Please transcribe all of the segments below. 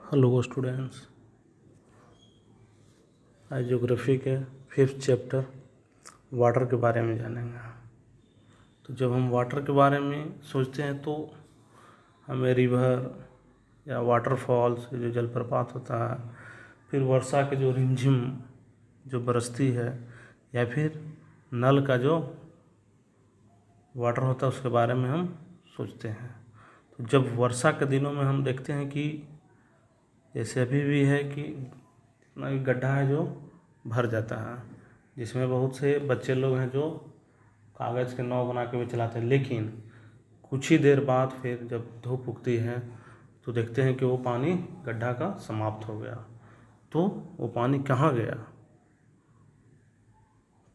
Hello students, आज geography के 5th chapter water के बारे में जानेंगे। तो जब हम वाटर के बारे में सोचते हैं तो हमें रिवर या वाटरफॉल्स, जो जलप्रपात होता है, फिर वर्षा के जो रिमझिम जो बरसती है, या फिर नल का जो वाटर होता है उसके बारे में हम सोचते हैं। तो जब वर्षा के दिनों में हम देखते हैं कि जैसे अभी भी है कि गड्ढा है जो भर जाता है, जिसमें बहुत से बच्चे लोग हैं जो कागज़ के नाव बना के भी चलाते हैं, लेकिन कुछ ही देर बाद फिर जब धूप उगती है तो देखते हैं कि वो पानी गड्ढा का समाप्त हो गया। तो वो पानी कहाँ गया?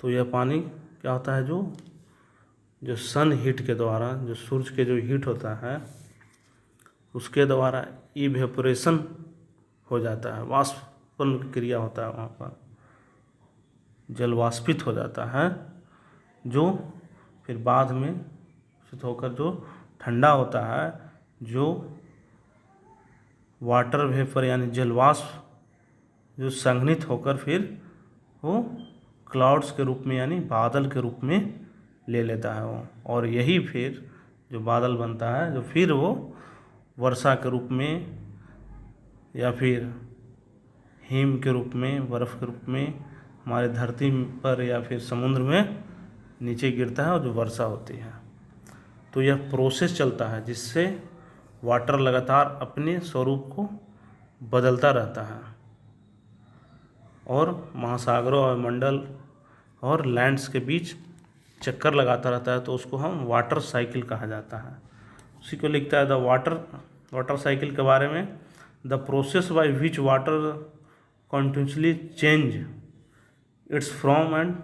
तो यह पानी क्या होता है, जो सन हीट के द्वारा, जो सूरज के जो हीट होता है उसके द्वारा इवेपोरेशन हो जाता है, वाष्पन की क्रिया होता है, वहाँ पर जल वाष्पित हो जाता है, जो फिर बाद में विकसित होकर जो ठंडा होता है, जो वाटर वेपर यानी जलवाष्प जो संघनित होकर फिर वो क्लाउड्स के रूप में यानी बादल के रूप में ले लेता है वो, और यही फिर जो बादल बनता है, जो फिर वो वर्षा के रूप में या फिर हिम के रूप में, बर्फ़ के रूप में हमारे धरती पर या फिर समुद्र में नीचे गिरता है और जो वर्षा होती है। तो यह प्रोसेस चलता है जिससे वाटर लगातार अपने स्वरूप को बदलता रहता है और महासागरों और मंडल और लैंड्स के बीच चक्कर लगाता रहता है। तो उसको हम वाटर साइकिल कहा जाता है। उसी को लिखता है द वाटर साइकिल के बारे में, the process by which water continuously change its from and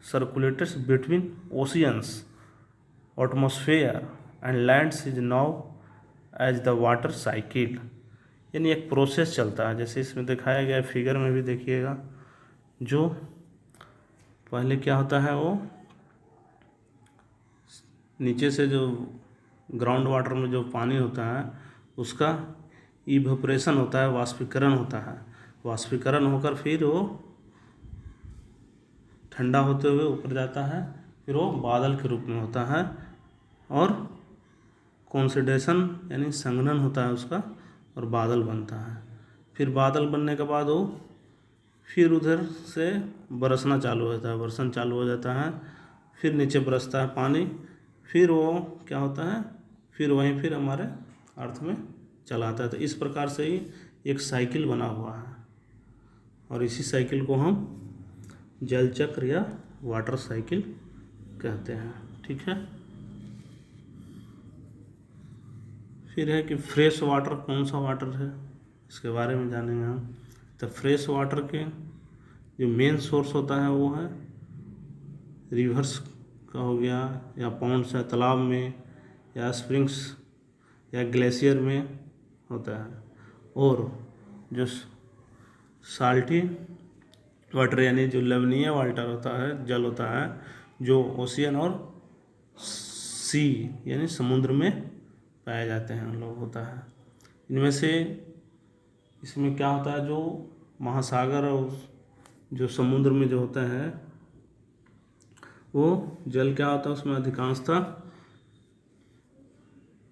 circulates between oceans, atmosphere and lands is now as the water cycle. यानी एक प्रोसेस चलता है, जैसे इसमें दिखाया गया फिगर में भी देखिएगा। जो पहले क्या होता है, वो नीचे से जो ग्राउंड वाटर में जो पानी होता है उसका इवेपोरेशन होता है, वाष्पीकरण होता है। वाष्पीकरण होकर फिर वो ठंडा होते हुए ऊपर जाता है, फिर वो बादल के रूप में होता है और कॉन्सेंट्रेशन यानी संघनन होता है उसका और बादल बनता है। फिर बादल बनने के बाद वो फिर उधर से बरसना चालू होता है, बरसन चालू हो जाता है, फिर नीचे बरसता है पानी, फिर वो क्या होता है, फिर वहीं फिर हमारे अर्थ में चला आता है। तो इस प्रकार से ही एक साइकिल बना हुआ है और इसी साइकिल को हम जल चक्र या वाटर साइकिल कहते हैं। ठीक है। फिर है कि फ्रेश वाटर कौन सा वाटर है, इसके बारे में जानेंगे हम। तो फ्रेश वाटर के जो मेन सोर्स होता है वो है रिवर्स का हो गया, या पॉन्ड्स या तालाब में, या स्प्रिंग्स या ग्लेशियर में होता है। और जो साल्टी वाटर यानी जो लवणीय वाटर होता है, जल होता है, जो ओशियन और सी यानी समुद्र में पाए जाते हैं, लोग होता है। इनमें से इसमें क्या होता है, जो महासागर और जो समुद्र में जो होता है वो जल क्या होता है, उसमें अधिकांशतः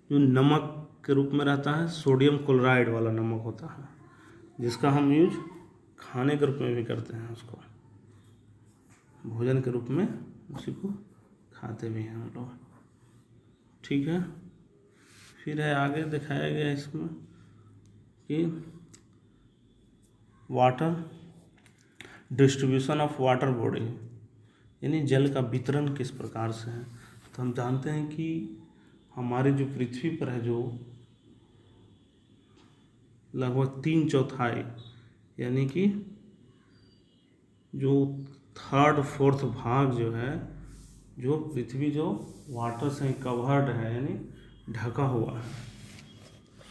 जो नमक के रूप में रहता है, सोडियम क्लोराइड वाला नमक होता है, जिसका हम यूज खाने के रूप में भी करते हैं, उसको भोजन के रूप में उसी को खाते भी हैं हम लोग। ठीक है। फिर है आगे दिखाया गया इसमें कि water distribution of water body, यानी जल का वितरण किस प्रकार से है। तो हम जानते हैं कि हमारी जो पृथ्वी पर है, जो लगभग 3/4 यानी कि जो 3/4 भाग जो है, जो पृथ्वी जो वाटर से कवर्ड है यानी ढका हुआ है।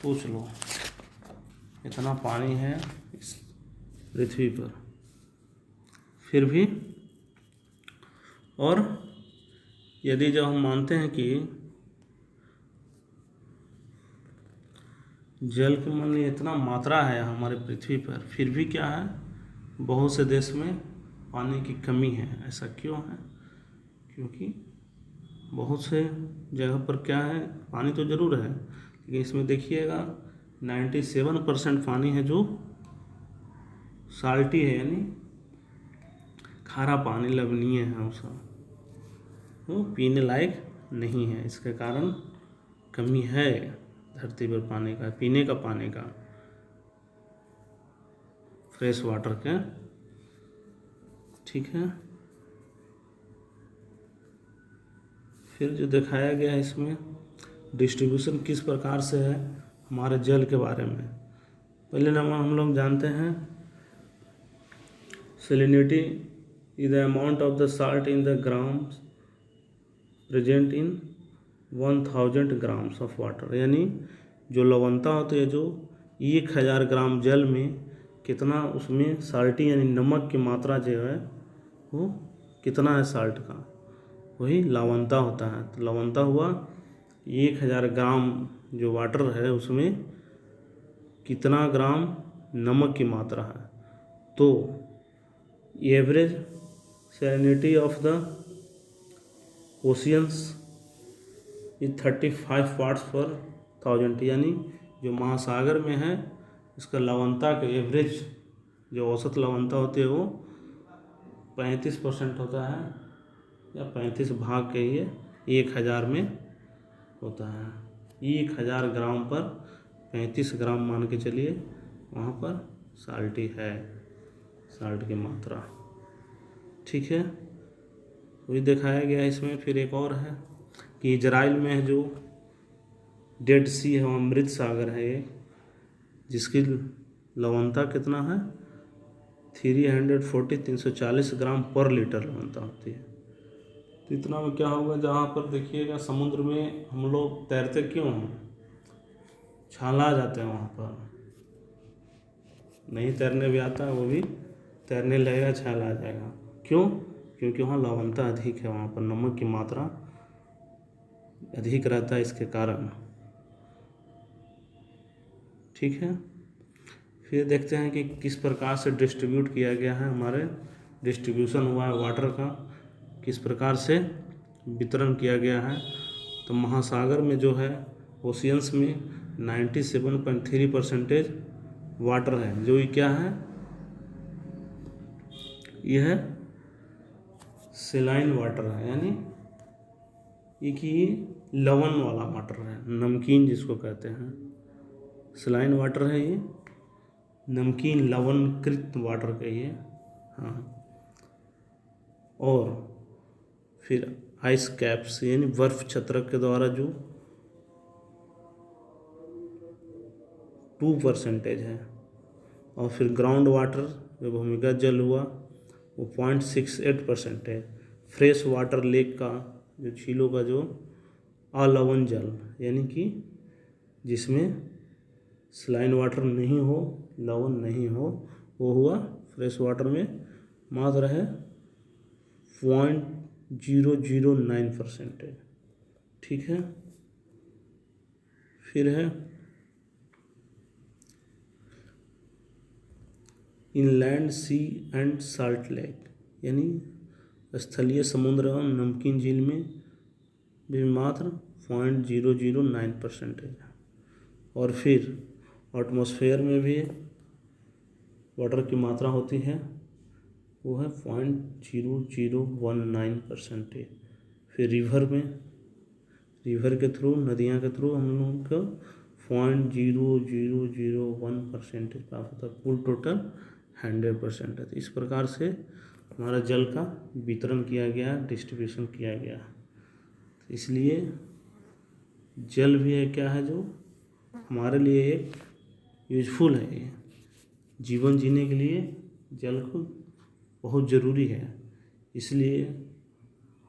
सोच लो इतना पानी है इस पृथ्वी पर, फिर भी। और यदि जब हम मानते हैं कि जल की मान लीजिए इतना मात्रा है हमारे पृथ्वी पर, फिर भी क्या है, बहुत से देश में पानी की कमी है। ऐसा क्यों है? क्योंकि बहुत से जगह पर क्या है, पानी तो ज़रूर है, लेकिन इसमें देखिएगा 97% पानी है जो साल्टी है, यानी खारा पानी, लवणीय है, उसका वो पीने लायक नहीं है। इसके कारण कमी है धरती पर पानी का, पीने का पानी का, फ्रेश वाटर के। ठीक है, फिर जो दिखाया गया है इसमें डिस्ट्रीब्यूशन किस प्रकार से है हमारे जल के बारे में। पहले नंबर हम लोग जानते हैं salinity is the amount of the salt in the grams present in 1000 grams of water, यानी जो लवणता होती है जो 1000 ग्राम जल में कितना उसमें साल्टी यानी नमक की मात्रा जो है वो कितना है साल्ट का, वही लवणता होता है। तो लवणता हुआ 1000 ग्राम जो वाटर है उसमें कितना ग्राम नमक की मात्रा है। तो average salinity of the oceans is 35 parts पर 1000, यानी जो महासागर में है इसका लवणता का एवरेज जो औसत लवणता होती है वो 35% होता है, या 35 भाग कहिए 1000 में होता है। 1000 ग्राम पर 35 ग्राम मान के चलिए वहाँ पर साल्टी है, साल्ट की मात्रा। ठीक है, वही दिखाया गया है इसमें। फिर एक और है कि इजराइल में है जो डेड सी है, वहाँ मृत सागर है ये, जिसकी लवणता कितना है 340 ग्राम पर लीटर लवणता होती है। तो इतना में क्या होगा, जहाँ पर देखिएगा समुद्र में हम लोग तैरते क्यों हैं, छाला आ जाते हैं, वहाँ पर नहीं तैरने भी आता है वो भी तैरने लगेगा, छाला आ जाएगा। क्यों? क्योंकि वहाँ लवणता अधिक है, वहाँ पर नमक की मात्रा अधिक रहता है, इसके कारण। ठीक है, फिर देखते हैं कि किस प्रकार से डिस्ट्रीब्यूट किया गया है, हमारे डिस्ट्रीब्यूशन हुआ है वाटर का, किस प्रकार से वितरण किया गया है। तो महासागर में जो है ओशियंस में 97.3% वाटर है, जो ये क्या है, यह सेलाइन वाटर है, यानी ये कि लवण वाला वाटर है, नमकीन जिसको कहते हैं, सेलाइन वाटर है ये, नमकीन लवणकृत वाटर कहिए। हाँ, और फिर आइस कैप्स यानी बर्फ छत्रक के द्वारा जो 2% है, और फिर ग्राउंड वाटर जो भूमिगत जल हुआ वो 0.68% है। फ्रेश वाटर लेक का जो झीलों का जो अलवण जल, यानी कि जिसमें सलाइन वाटर नहीं हो, लवण नहीं हो, वो हुआ फ्रेश वाटर में मात्र है 0.009% है। ठीक है, फिर है inland sea and salt lake, यानी स्थलीय समुद्र एवं नमकीन झील में भी मात्र 0.009% है। और फिर एटमॉस्फेयर में भी वाटर की मात्रा होती है, वो है 0.0019% है। फिर रिवर में, रिवर के थ्रू, नदियाँ के थ्रू हम लोग को 0.0001% प्राप्त होता है, कुल टोटल 100% है। तो इस प्रकार से हमारा जल का वितरण किया गया, डिस्ट्रीब्यूशन किया गया। इसलिए जल भी है क्या है, जो हमारे लिए एक यूजफुल है, ये जीवन जीने के लिए जल को बहुत ज़रूरी है। इसलिए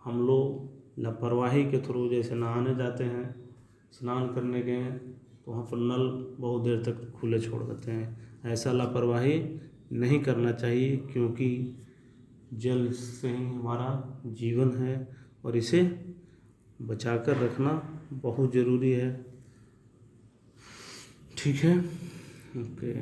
हम लोग लापरवाही के थ्रू, जैसे नहाने जाते हैं, स्नान करने गए तो वहाँ पर नल बहुत देर तक खुले छोड़ देते हैं, ऐसा लापरवाही नहीं करना चाहिए, क्योंकि जल से ही हमारा जीवन है और इसे बचाकर रखना बहुत ज़रूरी है। ठीक है, ओके।